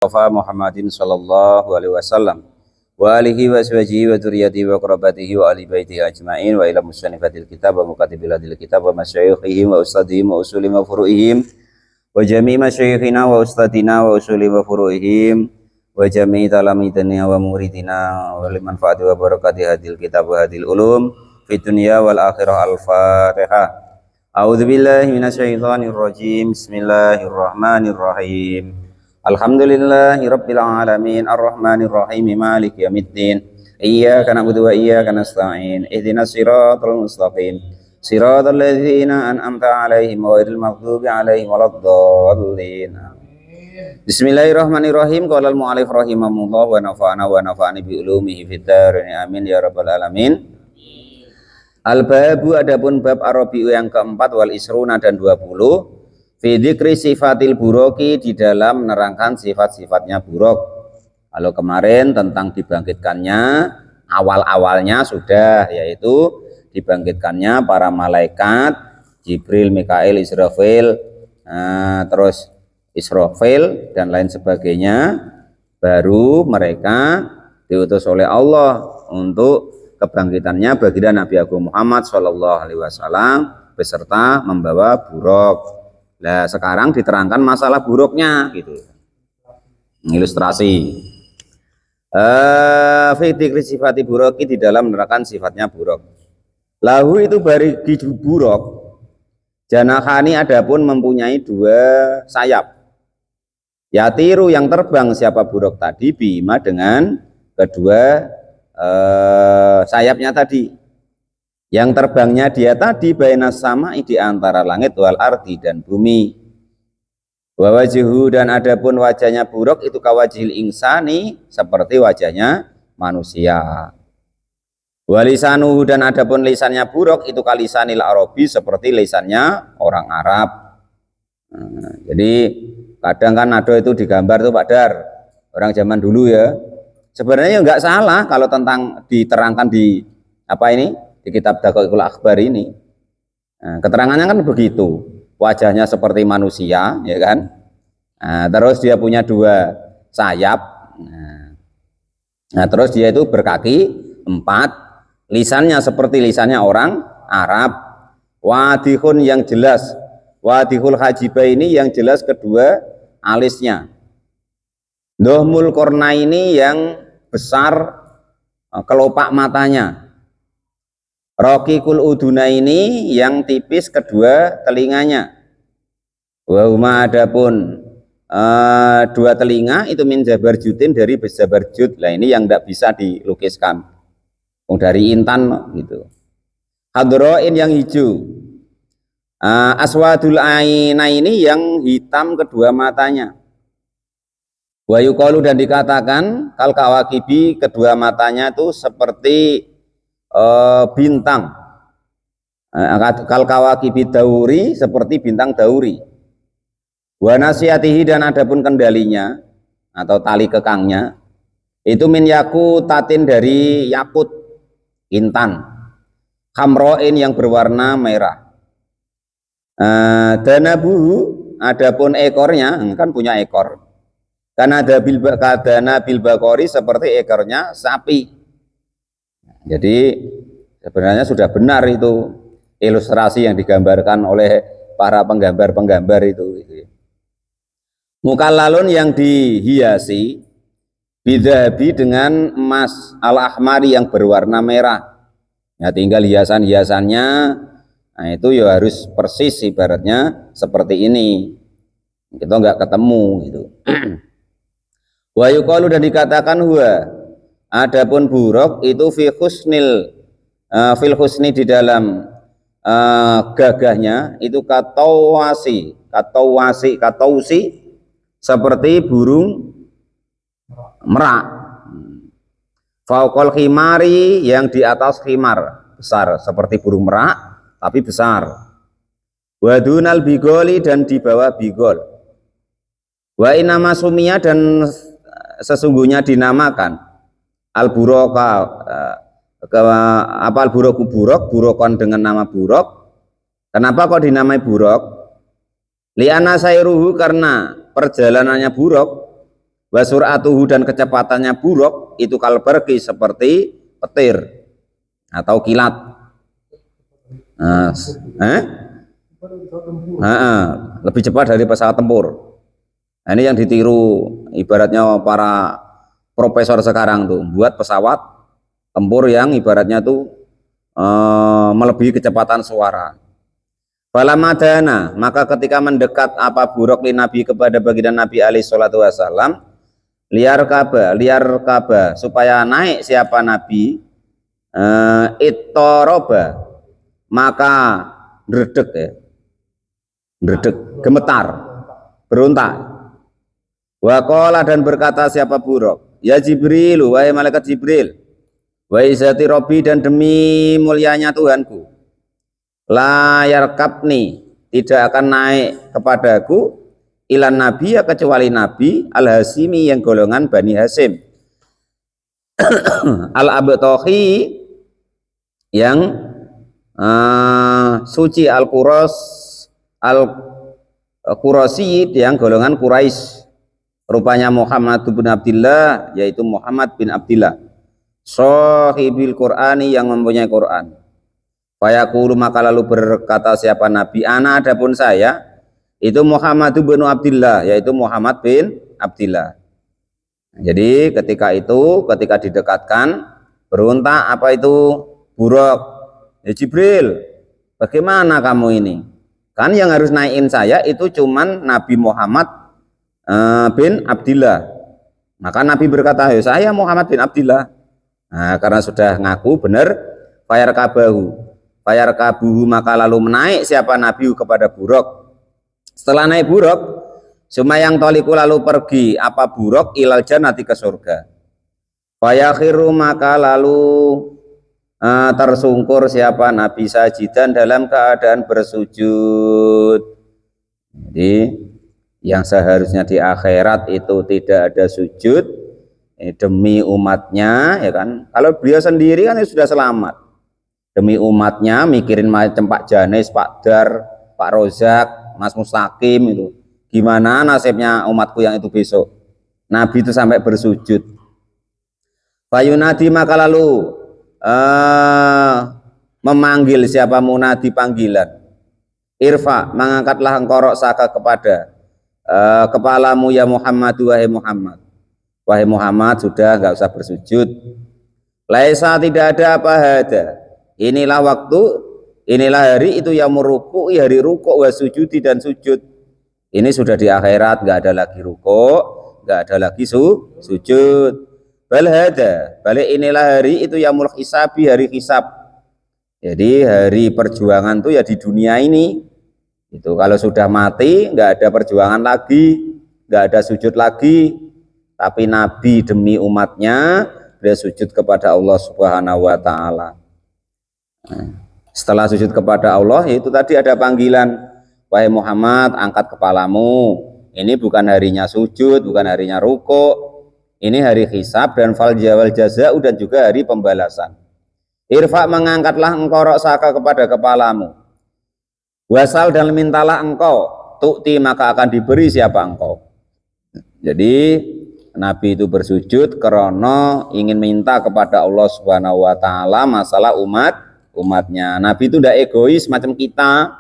Mustafa Muhammadin sallallahu alaihi wasallam wa alihi wa sahbihi wa dzurriyyatihi wa qurabatihi wa ali baitihi ajmain wa ila musannifatil kitab wa mukatibil hadil kitab wa masyayikhihim wa ustadihim wa usulihim wa furu'ihim wa jami' masyayikhina wa ustadina wa usulihim wa furu'ihim wa jami' talamidina wa muridina wa liman fa'ati wa barakati hadil kitab wa hadil ulum fid dunya wal akhirah. Al-Fatihah. A'udzu billahi minasyaitonir rajim. Bismillahirrahmanirrahim. Alhamdulillahi rabbil alamin arrahmanir rahim maliki yaumiddin iyyaka na'budu wa iyyaka nasta'in ihdinas siratal mustaqim siratal ladzina an'amta 'alaihim ghairil maghdubi 'alaihim waladdallin. Bismillahirrahmanirrahim. Qala al-mu'allif rahimahullah wa nafa'ani bi ulumihi fid dharain amin ya rabbal alamin. Al-babu, adapun bab Arabi'u yang keempat, wal isruna dan 20, fi dzikri sifatil buroki, di dalam menerangkan sifat-sifatnya buruk. Kalau kemarin tentang dibangkitkannya, awal-awalnya sudah, yaitu dibangkitkannya para malaikat Jibril, Mikail, Israfil, terus Israfil dan lain sebagainya. Baru mereka diutus oleh Allah untuk kebangkitannya baginda Nabi Agung Muhammad Shallallahu Alaihi Wasallam beserta membawa buruk. Nah, sekarang diterangkan masalah buruknya gitu. Ilustrasi. Fi dzikri sifati buroki, di dalam menerangkan sifatnya buruk. Lahu itu bari buruk. Janahani, adapun mempunyai dua sayap. Yatiru, yang terbang siapa buruk tadi, bima dengan kedua sayapnya tadi. Yang terbangnya dia tadi bainas sama'i, di antara langit, wal ardi dan bumi. Wa wajhu, dan adapun wajahnya buruk itu kawajhil insani, seperti wajahnya manusia. Wa lisanuhu, dan adapun lisannya buruk itu kalisanil arabi, seperti lisannya orang Arab. Jadi kadang kan ada itu digambar tuh Pak Dar, orang zaman dulu ya. Sebenarnya enggak salah kalau tentang diterangkan di apa ini, di kitab Daqaiqul Akhbar ini. Keterangannya kan begitu, wajahnya seperti manusia, ya kan. Terus dia punya dua sayap. Terus dia itu berkaki 4, lisannya seperti lisannya orang Arab. Wadihun, yang jelas, wadihul hajiba ini yang jelas kedua alisnya. Dohmul korna ini yang besar kelopak matanya. Rokikul uduna ini yang tipis kedua telinganya. Wa huma, adapun dua telinga itu min jabarjutin, dari jabarjut. Lah ini yang tidak bisa dilukiskan. Dari intan gitu. Hadroin, yang hijau. Aswadul aina ini yang hitam kedua matanya. Wa yuqalu, dan dikatakan kal kawakibi, kedua matanya itu seperti bintang. Kal kawakibi dauri, seperti bintang dauri. Wa nasiyatihi, dan adapun kendalinya atau tali kekangnya itu min yakutatin, dari yakut intan. Khamroin, yang berwarna merah. Danabuhu, adapun ekornya, kan punya ekor. Karena ada bil bakori, seperti ekornya sapi. Jadi sebenarnya sudah benar itu ilustrasi yang digambarkan oleh para penggambar-penggambar itu. Mukallalun, yang dihiasi bidhabi, dengan emas, al-ahmari, yang berwarna merah. Ya, tinggal hiasan-hiasannya, nah itu ya harus persis ibaratnya seperti ini. Kita nggak ketemu gitu. Wa yuqalu, dan dikatakan huwa, adapun buruk itu fil husni, di dalam gagahnya itu katausi, seperti burung merak. Fauqal khimari, yang di atas khimar, besar, seperti burung merak tapi besar. Wadunal bigoli, dan di bawah bigol. Wa inama sumia, dan sesungguhnya dinamakan al-buroka, al-buroku burok, burokon dengan nama burok. Kenapa kok dinamai burok? Li'ana sayruhu, karena perjalanannya buruk Wa sur'atuhu dan kecepatannya buruk itu kalbarqi seperti petir atau kilat. Lebih cepat dari pesawat tempur. Nah, ini yang ditiru ibaratnya para profesor sekarang tuh buat pesawat tempur yang ibaratnya tuh melebihi kecepatan suara. Falamadana, maka ketika mendekat apa buruk li Nabi kepada baginda Nabi alaihi salatu wasallam, liar kaba supaya naik siapa Nabi ittoroba maka dredeg ya, dredeg gemetar berontak. Waqala dan berkata siapa buruk, ya Jibril, wahai malaikat Jibril, wa izati Robbi dan demi mulianya Tuhanku, la yarkabni tidak akan naik kepadaku ilan nabi ya kecuali nabi al-Hasimi yang golongan Bani Hasim al-Abtohi yang suci al-Qurasi yang golongan Quraisy, rupanya Muhammad bin Abdillah, yaitu Muhammad bin Abdillah sahibil Qur'ani yang mempunyai Quran. Fayaqulu maka lalu berkata siapa Nabi, ana adapun saya itu Muhammad bin Abdillah, yaitu Muhammad bin Abdillah. Jadi ketika didekatkan berontak apa itu buruk, ya Jibril, bagaimana kamu ini? Kan yang harus naikin saya itu cuman Nabi Muhammad bin Abdillah. Maka Nabi berkata, ya saya Muhammad bin Abdillah. Nah, karena sudah ngaku benar, fayarkabuhu maka lalu menaik siapa Nabi kepada buruk. Setelah naik buruk, sumayang toliku lalu pergi apa buruk ilal jannati ke surga. Fayakhiru maka lalu tersungkur siapa Nabi sajidan dalam keadaan bersujud. Jadi yang seharusnya di akhirat itu tidak ada sujud demi umatnya, ya kan? Kalau beliau sendiri kan sudah selamat. Demi umatnya mikirin macam Pak Janes, Pak Dar, Pak Rozak, Mas Mustaqim itu. Gimana nasibnya umatku yang itu besok? Nabi itu sampai bersujud. Fayunadi maka lalu memanggil siapa munadi panggilan. Irfa, mengangkatlah engkau roksaka kepada kepalamu ya Muhammad, wahai Muhammad. Wahai Muhammad, sudah enggak usah bersujud. Laisa tidak ada apa hada. Inilah waktu, inilah hari itu yang meruku, hari rukuk wa sujudi dan sujud. Ini sudah di akhirat, enggak ada lagi rukuk, enggak ada lagi sujud. Bal hada, balik inilah hari itu yang mulk hisabi, hari hisab. Jadi hari perjuangan itu ya di dunia ini. Itu kalau sudah mati enggak ada perjuangan lagi, enggak ada sujud lagi. Tapi Nabi demi umatnya dia sujud kepada Allah Subhanahu wa taala. Setelah sujud kepada Allah itu tadi ada panggilan, wahai Muhammad, angkat kepalamu. Ini bukan harinya sujud, bukan harinya rukuk. Ini hari hisab dan fal jawal jazaa dan juga hari pembalasan. Irfa, mengangkatlah engkau roksaka kepada kepalamu. Wasal dan mintalah engkau, tu'ti maka akan diberi siapa engkau. Jadi Nabi itu bersujud karena ingin minta kepada Allah Subhanahu wa taala masalah umatnya. Nabi itu tidak egois macam kita.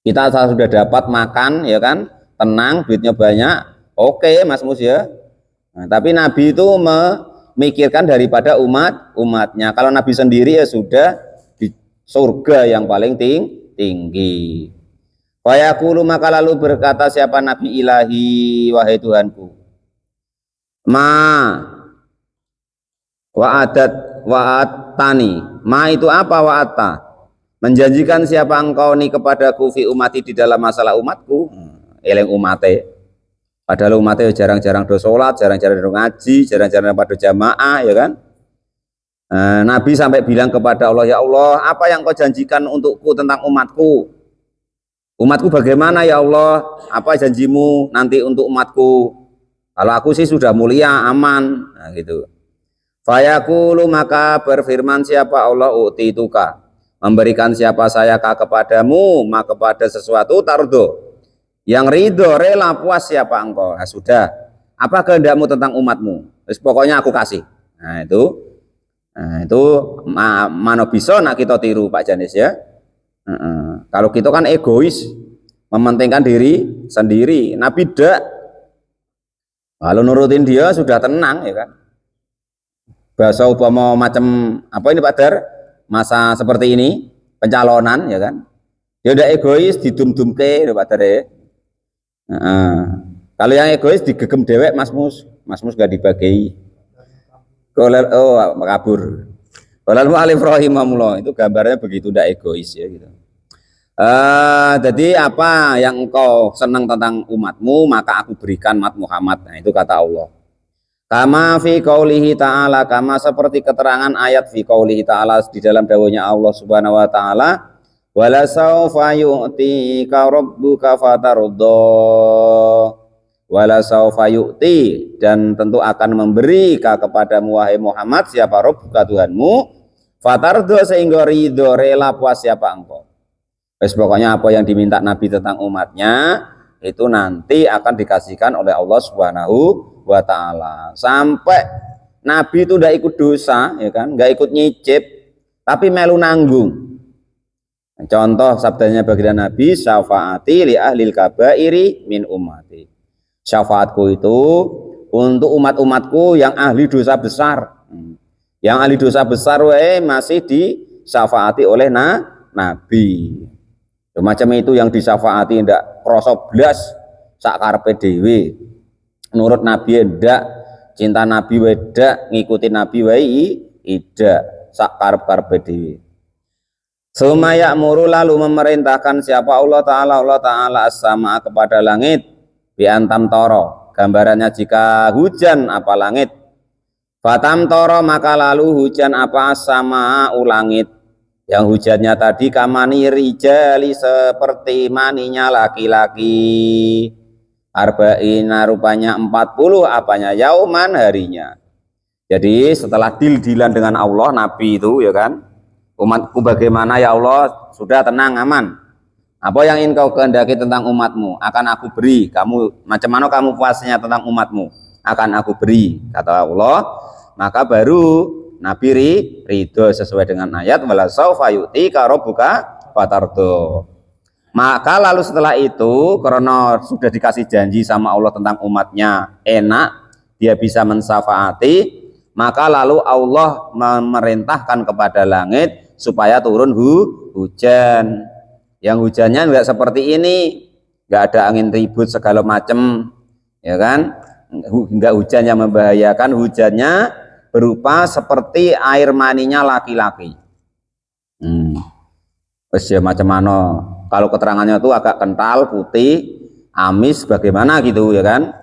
Kita sudah dapat makan, ya kan, tenang, duitnya banyak, oke Mas Mus ya. Nah, tapi Nabi itu memikirkan daripada umatnya. Kalau Nabi sendiri ya sudah di surga yang paling tinggi. Fayaqulu maka lalu berkata siapa Nabi, ilahi wahai Tuhanku. Wa'atani. Ma itu apa wa'ata? Menjanjikan siapa engkau nih kepadaku fi umati di dalam masalah umatku. Eleng umate. Padahal umatnya jarang-jarang do sholat, jarang-jarang do ngaji, jarang-jarang pada jamaah, ya kan? Nabi sampai bilang kepada Allah, ya Allah, apa yang kau janjikan untukku tentang umatku? Umatku bagaimana ya Allah? Apa janjimu nanti untuk umatku? Kalau aku sih sudah mulia, aman, nah, gitu. Fayaqulu maka berfirman siapa Allah, utituka, memberikan siapa saya kepadamu, maka kepada sesuatu tardo, yang ridho rela puas siapa engkau. Nah, sudah, Apa kehendakmu tentang umatmu? Terus pokoknya aku kasih. Nah itu mano bisa nak kita tiru Pak Janis ya. Kalau kita kan egois, mementingkan diri sendiri. Nabi tidak. Kalau nurutin dia sudah tenang ya kan. Bahasa upama macam apa ini Pak Dar? Masa seperti ini pencalonan ya kan. Dia udah egois didum-dumke Pak Dar ya. Kalau yang egois digegem dewek Mas Mus gak dibagi. Kabur. Kalau Alif rahimahullah itu gambarnya begitu ndak egois ya gitu. Jadi apa yang engkau senang tentang umatmu maka aku berikan umat Muhammad. Nah itu kata Allah. Kama fi qaulihi ta'ala, kama seperti keterangan ayat fi qaulihi ta'ala di dalam dawuhnya Allah Subhanahu wa taala, wala saufa yu'tika rabbuka fatardha. Wala saufa yu'ti, dan tentu akan memberi kepadamu wahai Muhammad siapa Rabbuka Tuhanmu, fatardha sehingga ridho rela puas siapa engkau. Wes pokoknya apa yang diminta Nabi tentang umatnya itu nanti akan dikasihkan oleh Allah Subhanahu wa taala. Sampai Nabi itu udah ikut dosa ya kan, nggak ikut nyicip tapi melu nanggung. Contoh sabdanya baginda Nabi, syafaati li ahlil kabairi min ummati. Syafaatku itu untuk umat-umatku yang ahli dosa besar. Yang ahli dosa besar masih disyafaati oleh Nabi. Macam itu yang disyafaati ndak krasa blas sak karepe dhewe. Nurut Nabi ndak, cinta Nabi ndak, ngikuti Nabi wae ndak, sak karep-karepe dhewe. Sumaya muru lalu memerintahkan siapa Allah Ta'ala as-sama kepada langit biantam toro. Gambarannya jika hujan apa langit. Fatam toro maka lalu hujan apa sama ulangit. Yang hujannya tadi kamani rijali seperti maninya laki-laki. Arba'ina rupanya 40 apanya yauman harinya. Jadi setelah dil-dilan dengan Allah Nabi itu ya kan, umatku bagaimana ya Allah, sudah tenang aman. Apa yang ingin kau kehendaki tentang umatmu akan aku beri. Kamu macam mana kamu puasnya tentang umatmu akan aku beri, kata Allah. Maka baru Nabi ridho sesuai dengan ayat wala saufa yu'tika rabbuka fatardha. Maka lalu setelah itu karena sudah dikasih janji sama Allah tentang umatnya enak, dia bisa mensyafaati, maka lalu Allah memerintahkan kepada langit supaya turun hujan. Yang hujannya enggak seperti ini, enggak ada angin ribut segala macam, ya kan? Enggak hujan yang membahayakan, hujannya berupa seperti air maninya laki-laki. Terus ya macam mana? Kalau keterangannya itu agak kental, putih, amis, bagaimana gitu ya kan?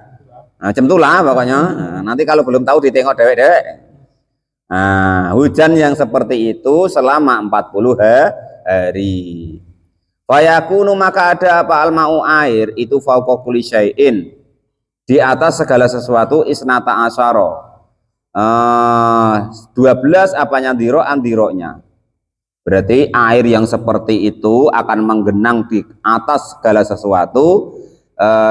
Macam itulah pokoknya. Nanti kalau belum tahu ditengok dewek-dewek. Hujan yang seperti itu selama 40 hari. Fayakunu maka ada apa alma'u air itu fauqa kulli syai'in, di atas segala sesuatu isnata asyara. 12 apanya diro andiroknya. Berarti air yang seperti itu akan menggenang di atas segala sesuatu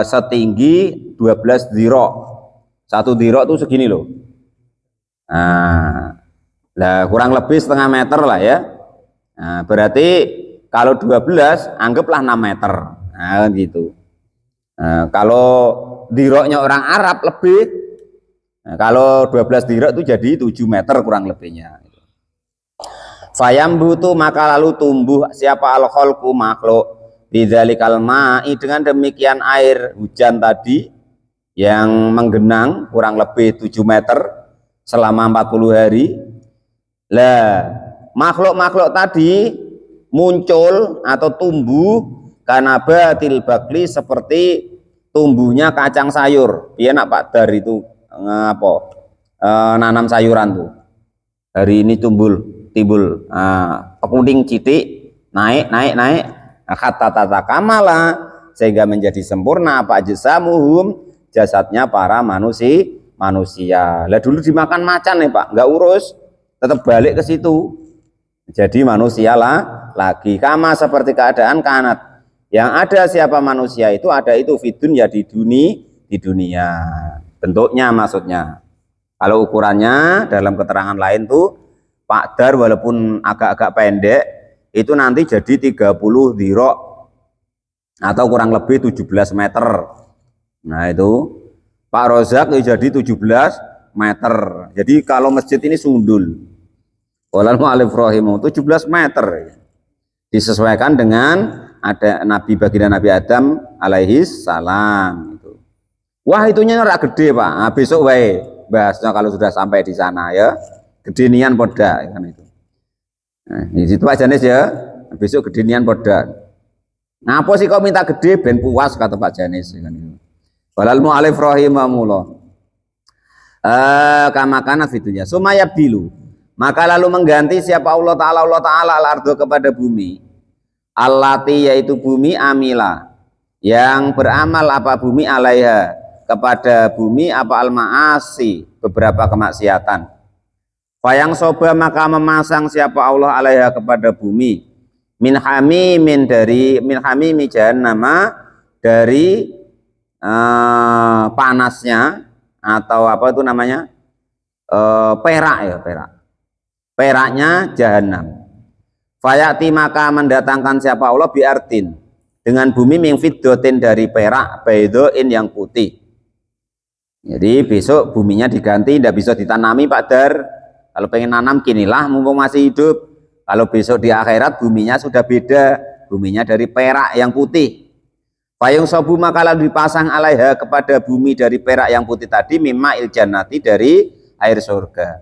setinggi 12 diro. Satu diro itu segini loh. Lah kurang lebih setengah meter lah ya. Berarti kalau 12 anggaplah 6 meter. Gitu. Kalau diroknya orang Arab lebih. Kalau 12 dirok itu jadi 7 meter kurang lebihnya. Fayambutu maka lalu tumbuh siapa al-khalqu makhluk bidzalikal ma'i dengan demikian air hujan tadi yang menggenang kurang lebih 7 meter selama 40 hari. Lah makhluk-makhluk tadi muncul atau tumbuh karena batil bakli seperti tumbuhnya kacang sayur. Iya nak Pak Dar itu nanam sayuran tuh. Hari ini timbul pekuning citik naik kata tata kamala sehingga menjadi sempurna apa jasamuhum jasadnya para manusia. Lah dulu dimakan macan nih Pak, nggak urus, tetap balik ke situ. Jadi manusia lah lagi kama seperti keadaan kanat. Yang ada siapa manusia itu ada itu fidun ya di dunia. bentuknya maksudnya. Kalau ukurannya dalam keterangan lain tuh Pak Dar walaupun agak-agak pendek itu nanti jadi 30 dhiro atau kurang lebih 17 meter. Nah itu Pak Rozak ya jadi 17 meter. Jadi kalau masjid ini sundul. Walal mu'alif rahimu 17 meter. Disesuaikan dengan ada Nabi baginda Nabi Adam alaihi salam itu. Wah itunya ora gede Pak. Nah, besok wae bahasnya kalau sudah sampai di sana ya. Gedenian poda kan itu. Nah, di situ aja nih ya. Besok gedenian poda. Ngapa sih kau minta gede ben puas kata Pak Janis kan itu. Walal mu'alif rahimahullah. Kamakanat fitunya. Sumaya bilu. Maka lalu mengganti siapa Allah Ta'ala al-ardo kepada bumi. Allati yaitu bumi amila. Yang beramal apa bumi alaiha. Kepada bumi apa al-ma'asi. Beberapa kemaksiatan. Fayang soba maka memasang siapa Allah alaiha kepada bumi. Min hamimi jahannama dari panasnya atau apa itu namanya perak ya peraknya jahanam. Fayati maka mendatangkan siapa Allah biartin dengan bumi min fiddotin dari perak baidoin yang putih. Jadi besok buminya diganti, tidak bisa ditanami Pak Dar. Kalau pengen nanam kinilah mumpung masih hidup. Kalau besok di akhirat buminya sudah beda, buminya dari perak yang putih. Payung sobu maka lalu dipasang alaiha kepada bumi dari perak yang putih tadi mimma il jannati dari air surga.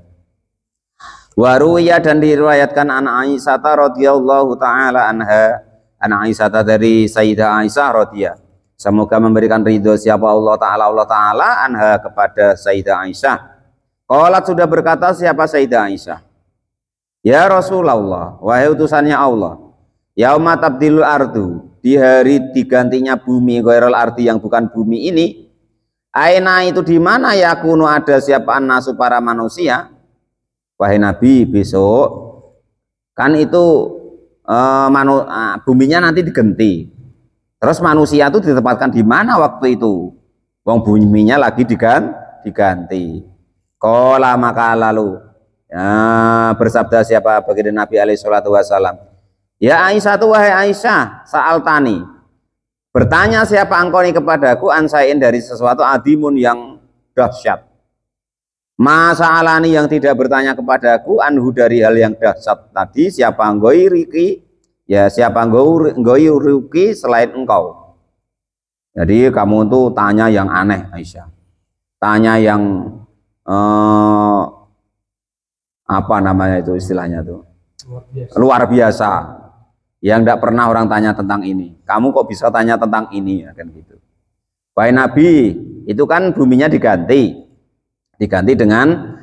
Waruya dan diriwayatkan an Aisyah radhiyallahu taala anha, an Aisyah dari Sayyidah Aisyah radhiyallahu. Semoga memberikan ridho siapa Allah taala anha kepada Sayyidah Aisyah. Qalat sudah berkata siapa Sayyidah Aisyah. Ya Rasulullah, wahai utusannya Allah. Yauma tabdilul ardu, di hari digantinya bumi ghairul ardi yang bukan bumi ini. Aina itu di mana ya kuno ada siapa nasu para manusia. Wahai Nabi besok kan itu buminya nanti diganti. Terus manusia itu ditempatkan di mana waktu itu? Wong buminya lagi diganti. Qala maka lalu bersabda siapa baginda Nabi alaihi salatu wasallam. Ya Aisyah tuh wahai Aisyah, sa'altani. Bertanya siapa engkau ini kepadaku ansain dari sesuatu adimun yang dahsyat. Masa'alani yang tidak bertanya kepadaku anhu dari hal yang dahsyat tadi siapa enggoi riki ya siapa enggoi riki selain engkau. Jadi kamu tuh tanya yang aneh Aisyah. Tanya yang apa namanya itu istilahnya tuh luar biasa yang tidak pernah orang tanya tentang ini. Kamu kok bisa tanya tentang ini ya kan gitu. Wahai Nabi itu kan buminya diganti dengan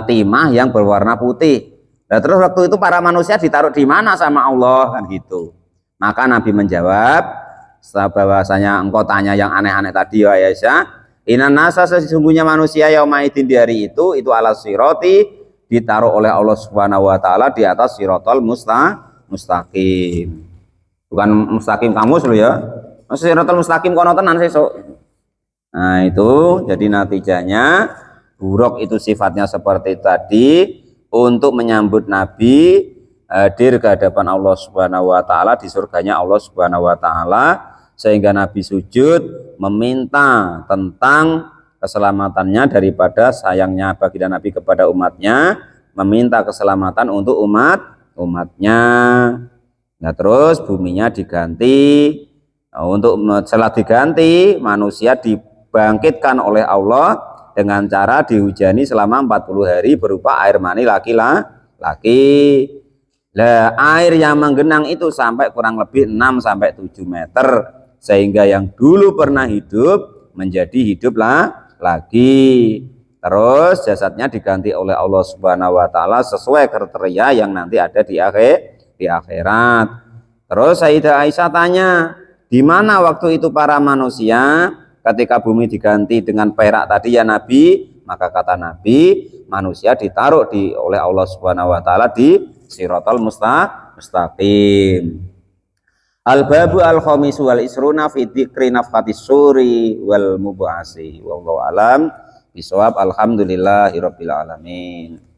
timah yang berwarna putih. Nah, terus waktu itu para manusia ditaruh di mana sama Allah kan gitu. Maka Nabi menjawab bahwasanya engkau tanya yang aneh-aneh tadi ya Aisyah. Inna nasa sesungguhnya manusia yaumaidin di hari itu ala siroti ditaruh oleh Allah Subhanahu wa taala di atas sirotol mustaqim. Bukan mustaqim kamus lo ya. Sirotol mustaqim kono tenan sesuk. Nah, itu jadi natijanya buruk itu sifatnya seperti tadi untuk menyambut Nabi hadir ke hadapan Allah Subhanahu wa taala di surganya Allah Subhanahu wa taala sehingga Nabi sujud meminta tentang keselamatannya daripada sayangnya baginda Nabi kepada umatnya, meminta keselamatan untuk umatnya. Nah terus buminya diganti. Nah, untuk setelah diganti manusia dibangkitkan oleh Allah dengan cara dihujani selama 40 hari berupa air mani laki-laki. Nah, air yang menggenang itu sampai kurang lebih 6 sampai 7 meter sehingga yang dulu pernah hidup menjadi hiduplah lagi. Terus jasadnya diganti oleh Allah Subhanahu wa taala sesuai kriteria yang nanti ada di akhirat. Terus Sayyidah Aisyah tanya, di mana waktu itu para manusia ketika bumi diganti dengan perak tadi ya Nabi? Maka kata Nabi, manusia ditaruh oleh Allah Subhanahu wa taala di Siratal Mustaqim. Al-babu al-khamisu wal isruna fi dzikri nafhatis suri wal mub'asi. Wallahu alam. bisawab. Alhamdulillahirabbil alamin.